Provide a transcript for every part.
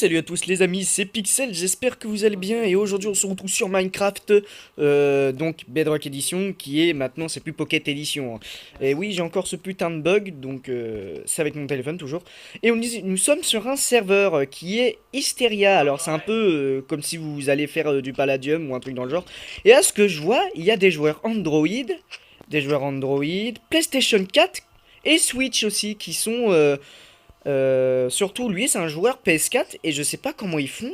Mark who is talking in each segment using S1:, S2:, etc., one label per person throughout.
S1: Salut à tous les amis, c'est Pixel, j'espère que vous allez bien et aujourd'hui on se retrouve sur Minecraft, donc Bedrock Edition qui est maintenant, c'est plus Pocket Edition, hein. Et oui, j'ai encore ce putain de bug, donc c'est avec mon téléphone toujours. Et nous sommes sur un serveur qui est Hysteria, alors c'est un peu comme si vous allez faire du Palladium ou un truc dans le genre. Et à ce que je vois, il y a des joueurs Android, PlayStation 4 et Switch aussi qui sont... surtout lui, c'est un joueur PS4 et je sais pas comment ils font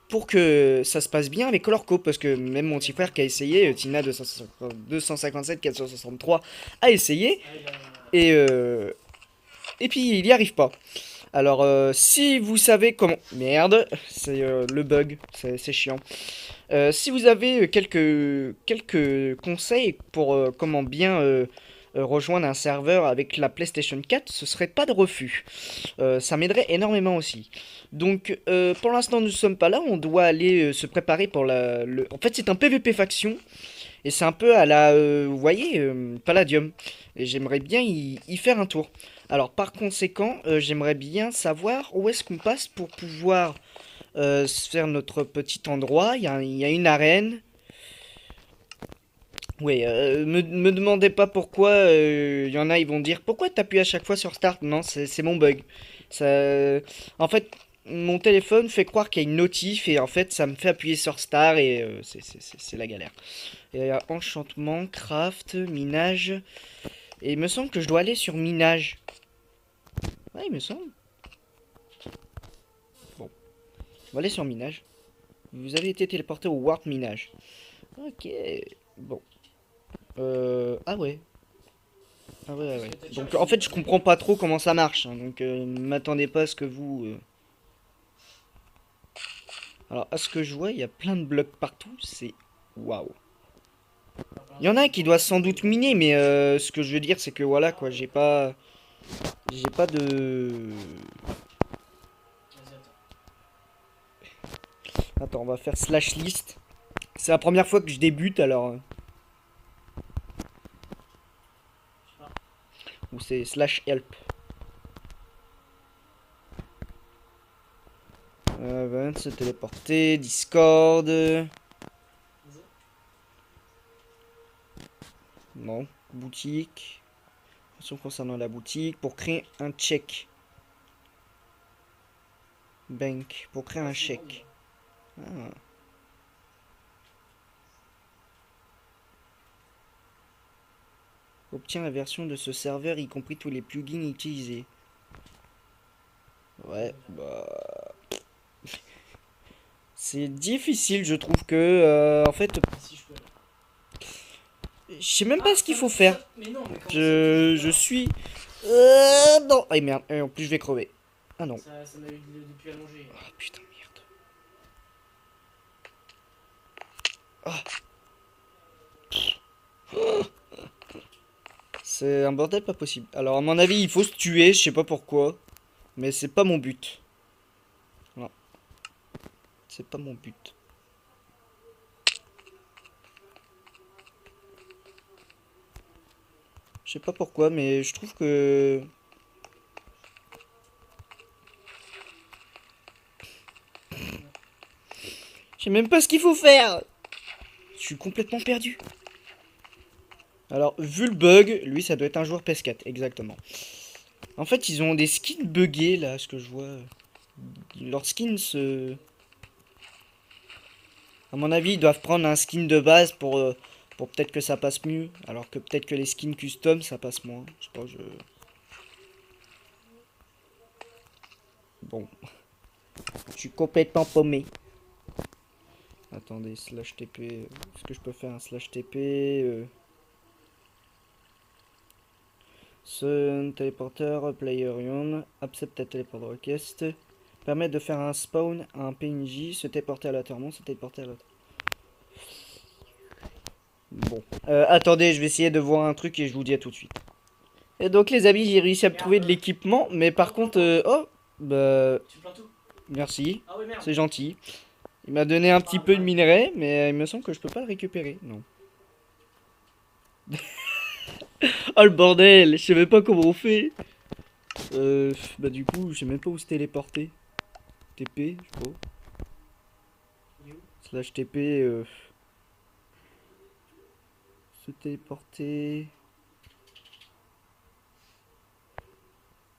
S1: pour que ça se passe bien avec Colorco parce que même mon petit frère qui a essayé, Tina 257 463 a essayé et puis il y arrive pas. Alors si vous savez comment merde, c'est le bug, c'est chiant. Si vous avez quelques conseils pour comment bien rejoindre un serveur avec la PlayStation 4, ce serait pas de refus. Ça m'aiderait énormément aussi. Donc, pour l'instant, nous ne sommes pas là. On doit aller se préparer pour En fait, c'est un PVP faction. Et c'est un peu à la, vous voyez, Palladium. Et j'aimerais bien y faire un tour. Alors, par conséquent, j'aimerais bien savoir où est-ce qu'on passe pour pouvoir se faire notre petit endroit. Il y a une arène. Oui, me demandez pas pourquoi. Il y en a, ils vont dire pourquoi t'appuies à chaque fois sur Start. Non, c'est mon bug. Ça, en fait, mon téléphone fait croire qu'il y a une notif et en fait, ça me fait appuyer sur Start et c'est la galère. Et il y a enchantement, craft, minage. Et il me semble que je dois aller sur minage. Ouais, il me semble. Bon, on va aller sur minage. Vous avez été téléporté au warp minage. Ok. Bon. Ah ouais. Ah ouais, ouais. Donc en fait, je comprends pas trop comment ça marche, hein, donc m'attendez pas à ce que vous. Alors à ce que je vois, il y a plein de blocs partout. C'est waouh. Il y en a qui doit sans doute miner, mais ce que je veux dire, c'est que voilà quoi, j'ai pas de. Attends, on va faire slash list. C'est la première fois que je débute, alors ou c'est slash help. Se téléporter, Discord. Non, boutique. Attention concernant la boutique. Pour créer un check. Bank. Pour créer un chèque. Ah. Obtient la version de ce serveur, y compris tous les plugins utilisés. Ouais, bah. C'est difficile, je trouve que. En fait, je sais même pas ce qu'il faut faire. Je suis. Non. Ah merde, en plus je vais crever. Ah non.
S2: Ça m'a eu depuis allongé.
S1: Ah putain, merde. Ah. C'est un bordel pas possible. Alors, à mon avis, il faut se tuer, je sais pas pourquoi. Mais c'est pas mon but. Non. C'est pas mon but. Je sais pas pourquoi, mais je trouve que. Je sais même pas ce qu'il faut faire. Je suis complètement perdu. Alors, vu le bug, lui, ça doit être un joueur PS4, exactement. En fait, ils ont des skins buggés, là, ce que je vois. Leurs skins se. À mon avis, ils doivent prendre un skin de base pour peut-être que ça passe mieux. Alors que peut-être que les skins custom, ça passe moins. Je sais pas, je. Bon. Je suis complètement paumé. Attendez, slash TP. Est-ce que je peux faire un slash TP Sun, téléporteur, player on, accept téléporter request. Permet de faire un spawn à un PNJ, se téléporter aléatoirement, se téléporter aléatoirement. Bon. Attendez, je vais essayer de voir un truc et je vous dis à tout de suite. Et donc les amis, j'ai réussi à me trouver de l'équipement, mais par contre... oh bah...
S2: Tu plains tout?
S1: Merci,
S2: Ah ouais, merde.
S1: c'est gentil. Il m'a donné un petit peu de minerai, mais il me semble que je peux pas le récupérer. Non. Oh le bordel, je sais même pas comment on fait. Bah du coup, je sais même pas où se téléporter. TP, je sais pas.
S2: Il est où?
S1: Slash TP, se téléporter.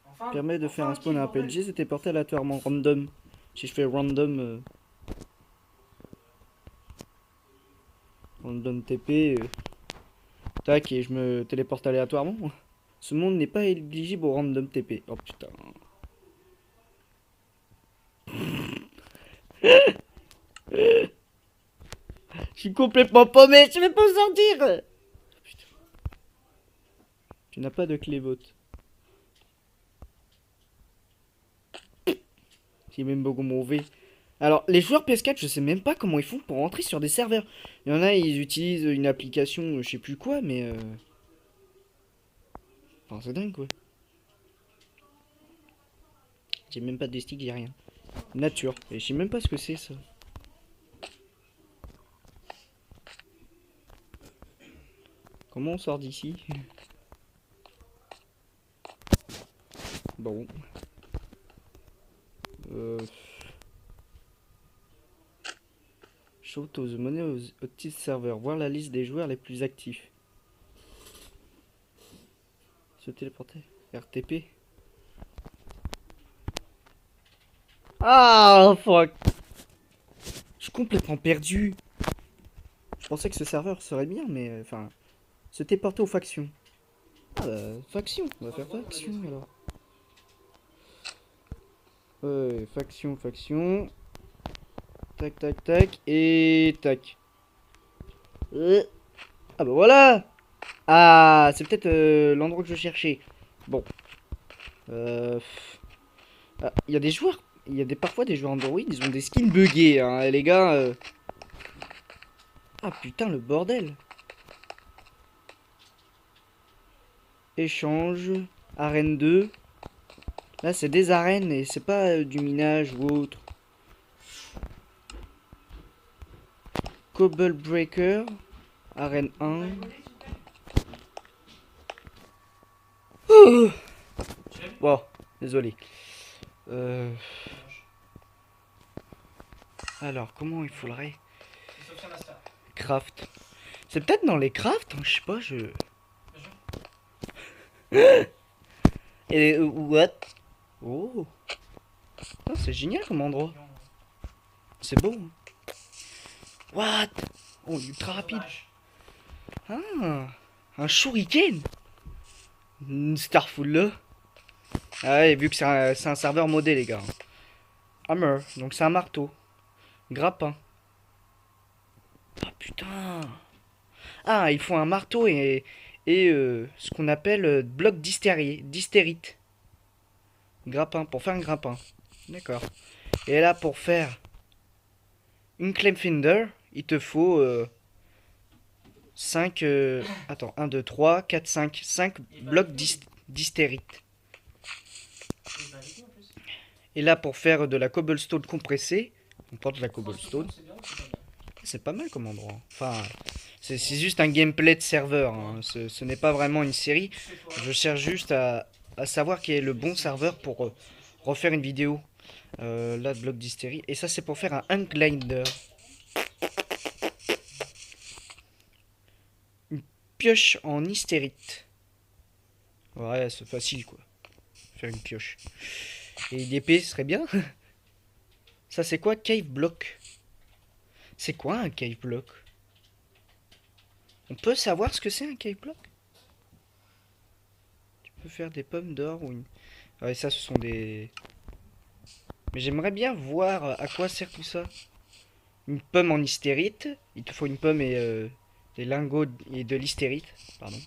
S2: Enfin,
S1: Permet de faire un
S2: enfin,
S1: spawn
S2: qui,
S1: à un
S2: bordel?
S1: PLG, se téléporter aléatoirement, random. Si je fais random, random TP, tac, et je me téléporte aléatoirement. Ce monde n'est pas éligible au random TP. Oh putain. Je suis complètement paumé, je vais pas me sortir. Putain. Tu n'as pas de clé vote. C'est même beaucoup mauvais. Alors, les joueurs PS4, je sais même pas comment ils font pour rentrer sur des serveurs. Il y en a, ils utilisent une application, je sais plus quoi, mais enfin, c'est dingue quoi. J'ai même pas de stick, j'ai rien. Nature. Et je sais même pas ce que c'est ça. Comment on sort d'ici? Bon. Euh... Show to the money au petit serveur. Voir la liste des joueurs les plus actifs. Se téléporter. RTP. Ah, fuck. Je suis complètement perdu. Je pensais que ce serveur serait bien, mais enfin... se téléporter aux factions. Ah bah, faction. On va faire faction alors. Faction, faction. Tac, tac, tac. Et tac. Ah bah voilà. Ah, c'est peut-être l'endroit que je cherchais. Bon. Il y a des joueurs. Il y a parfois des joueurs Android, ils ont des skins buggés, hein, les gars. Ah putain, le bordel. Échange. Arène 2. Là, c'est des arènes et c'est pas du minage ou autre. Cobble Breaker. Arène 1. Bon, désolé. Alors, comment il faudrait craft? C'est peut-être dans les crafts, hein, je sais pas, je... Et what? Oh, ah, c'est génial comme endroit. C'est beau. Hein. What? Oh, ultra rapide. Ah, un shuriken. Starful là. Ah ouais, vu que c'est un serveur modé, les gars. Hammer, donc c'est un marteau. Grappin. Ah putain. Ah, il faut un marteau et ce qu'on appelle bloc d'hystérite. Grappin, pour faire un grappin. D'accord. Et là, pour faire une claim finder, il te faut 5... attends, 1, 2, 3, 4, 5. 5 blocs d'hystérite. Et là, pour faire de la cobblestone compressée, on porte de la cobblestone. C'est pas mal comme endroit. Enfin, c'est juste un gameplay de serveur. Hein. Ce n'est pas vraiment une série. Je cherche juste à savoir quel est le bon serveur pour refaire une vidéo. Là, de bloc d'hystérie. Et ça, c'est pour faire un unglider. Une pioche en hystérite. Ouais, c'est facile quoi. Faire une pioche. Et une épée, ce serait bien. Ça, c'est quoi? Cave block. C'est quoi un cave block? On peut savoir ce que c'est un cave block? Tu peux faire des pommes d'or ou une... Ouais, ça, ce sont des... Mais j'aimerais bien voir à quoi sert tout ça. Une pomme en hystérite. Il te faut une pomme et des lingots et de l'hystérite. Pardon.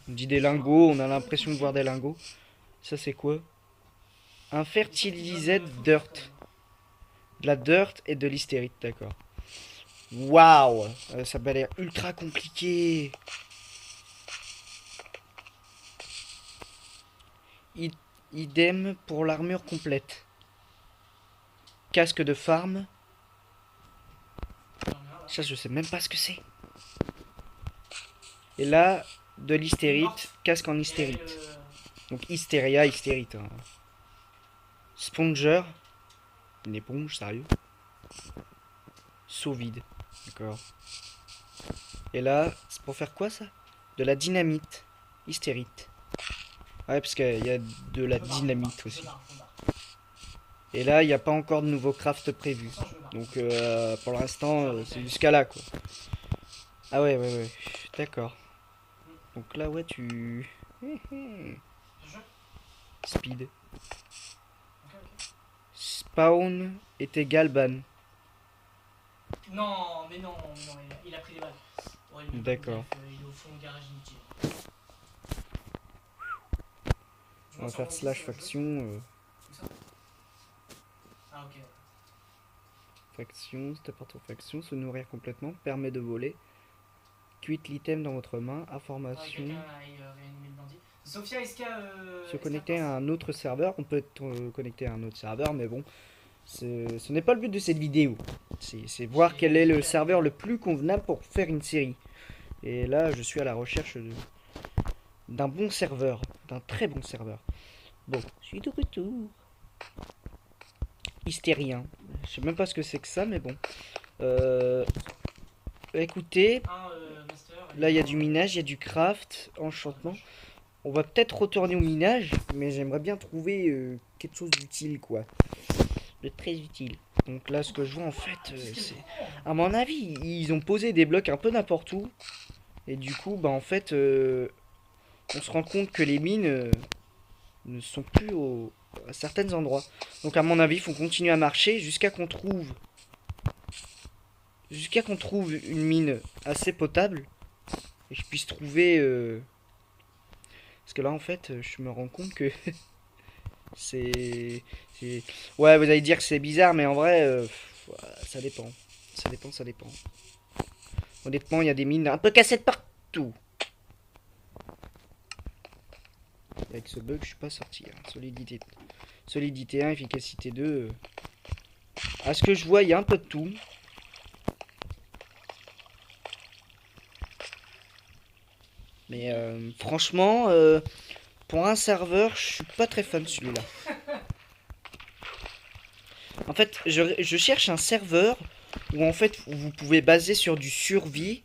S1: On dit des lingots, on a l'impression de voir des lingots. Ça, c'est quoi? Un fertilised dirt. De la dirt et de l'hystérite, d'accord. Waouh, ça m'a l'air ultra compliqué. Idem pour l'armure complète. Casque de farm. Ça, je sais même pas ce que c'est. Et là, de l'hystérite. Casque en hystérite. Donc hystéria, hystérite. Hein. Sponger. Une éponge, sérieux. Seau vide. D'accord. Et là, c'est pour faire quoi ça? De la dynamite. Hystérite. Ouais, parce qu'il y a de la dynamite aussi. Et là, il n'y a pas encore de nouveau craft prévu. Donc pour l'instant, c'est jusqu'à là quoi. Ah ouais, ouais, ouais. D'accord. Donc là, ouais, tu... Speed. Spawn est égal ban.
S2: Non, mais non, il a pris des balles. Ouais,
S1: D'accord.
S2: Il est au fond du garage inutile.
S1: On va faire slash faction.
S2: Ah, ok.
S1: Faction, c'est apporte aux factions, se nourrir complètement, permet de voler. Quitte l'item dans votre main, information.
S2: Sophia, est-ce qu'il y a.
S1: Se connecter à un autre serveur, on peut être connecté à un autre serveur, mais bon, ce n'est pas le but de cette vidéo. C'est voir quel est le serveur le plus convenable pour faire une série. Et là, je suis à la recherche d'un bon serveur, d'un très bon serveur. Bon, je suis de retour. Hystérien. Je sais même pas ce que c'est que ça, mais bon. Écoutez, là il y a du minage, il y a du craft, enchantement. On va peut-être retourner au minage, mais j'aimerais bien trouver quelque chose d'utile, quoi. De très utile. Donc là, ce que je vois en fait, c'est... À mon avis, ils ont posé des blocs un peu n'importe où. Et du coup, bah en fait, on se rend compte que les mines ne sont plus à certains endroits. Donc à mon avis, il faut continuer à marcher jusqu'à qu'on trouve... Jusqu'à qu'on trouve une mine assez potable. Et que je puisse trouver... Parce que là, en fait, je me rends compte que... c'est... Ouais, vous allez dire que c'est bizarre, mais en vrai, ça dépend. Ça dépend, ça dépend. Honnêtement, il y a des mines un peu cassettes partout. Avec ce bug, je suis pas sorti. Hein. Solidité 1, efficacité 2. À ce que je vois, il y a un peu de tout. Mais franchement, pour un serveur, je suis pas très fan de celui-là. En fait, je cherche un serveur où en fait vous pouvez baser sur du survie.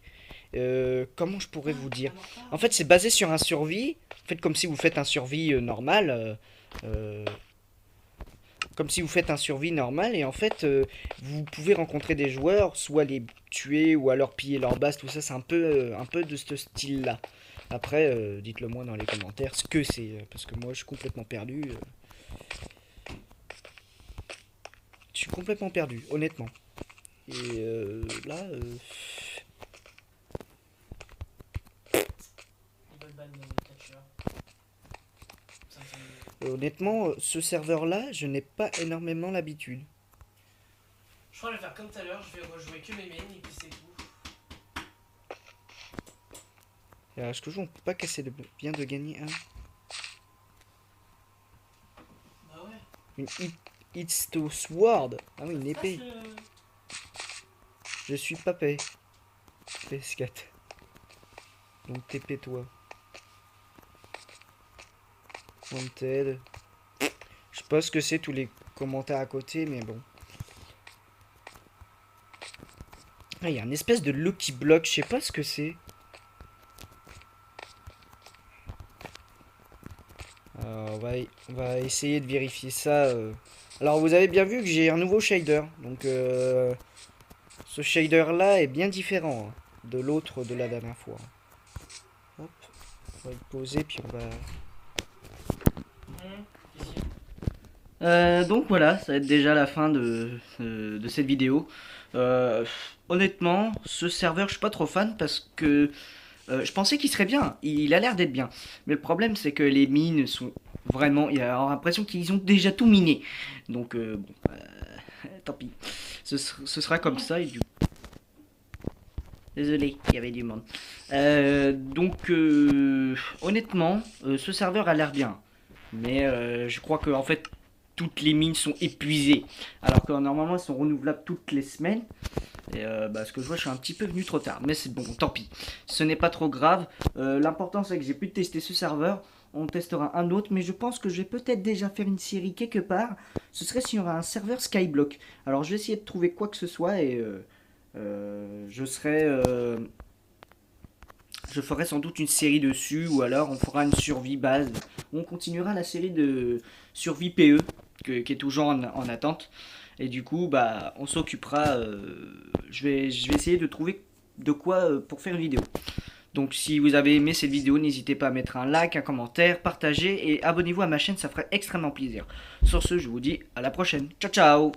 S1: Comment je pourrais vous dire? En fait, c'est basé sur un survie. En fait, comme si vous faites un survie normal. Comme si vous faites un survie normal. Et en fait, vous pouvez rencontrer des joueurs, soit les tuer ou alors piller leur base. Tout ça, c'est un peu de ce style-là. Après, dites-le moi dans les commentaires ce que c'est. Parce que moi, je suis complètement perdu. Je suis complètement perdu, honnêtement. Et là... honnêtement, ce serveur-là, je n'ai pas énormément l'habitude.
S2: Je crois que je vais faire comme tout à l'heure, je vais rejouer que mes mains et puis c'est tout.
S1: Alors, est-ce que je on peut pas casser le bien de gagner un?
S2: Bah ouais.
S1: Une It's to Sword. Ah oui, une épée. Je suis papé. PS4. Donc TP toi. Wanted. Je sais pas ce que c'est tous les commentaires à côté, mais bon. Ah, il y a une espèce de Lucky Block, je sais pas ce que c'est. Alors, on va essayer de vérifier ça. Alors vous avez bien vu que j'ai un nouveau shader. Donc ce shader là est bien différent hein, de l'autre de la dernière fois. Hop, on va le poser puis on va... donc voilà, ça va être déjà la fin de cette vidéo. Honnêtement, ce serveur, je suis pas trop fan parce que je pensais qu'il serait bien. Il a l'air d'être bien. Mais le problème, c'est que les mines sont vraiment... Il y a l'impression qu'ils ont déjà tout miné. Donc, bon, tant pis. Ce sera comme ça et du... Désolé, il y avait du monde. Donc, honnêtement, ce serveur a l'air bien. Mais je crois que, en fait, toutes les mines sont épuisées. Alors que normalement, elles sont renouvelables toutes les semaines. Et ce que je vois, je suis un petit peu venu trop tard. Mais c'est bon, tant pis. Ce n'est pas trop grave. L'important, c'est que j'ai pu tester ce serveur. On testera un autre. Mais je pense que je vais peut-être déjà faire une série quelque part ce serait s'il y aura un serveur Skyblock. Alors je vais essayer de trouver quoi que ce soit et je serai je ferai sans doute une série dessus, ou alors on fera une survie base. On continuera la série de survie PE, qui est toujours en attente. Et du coup, bah, on s'occupera. Je vais essayer de trouver de quoi pour faire une vidéo. Donc si vous avez aimé cette vidéo, n'hésitez pas à mettre un like, un commentaire, partager et abonnez-vous à ma chaîne, ça ferait extrêmement plaisir. Sur ce, je vous dis à la prochaine. Ciao ciao.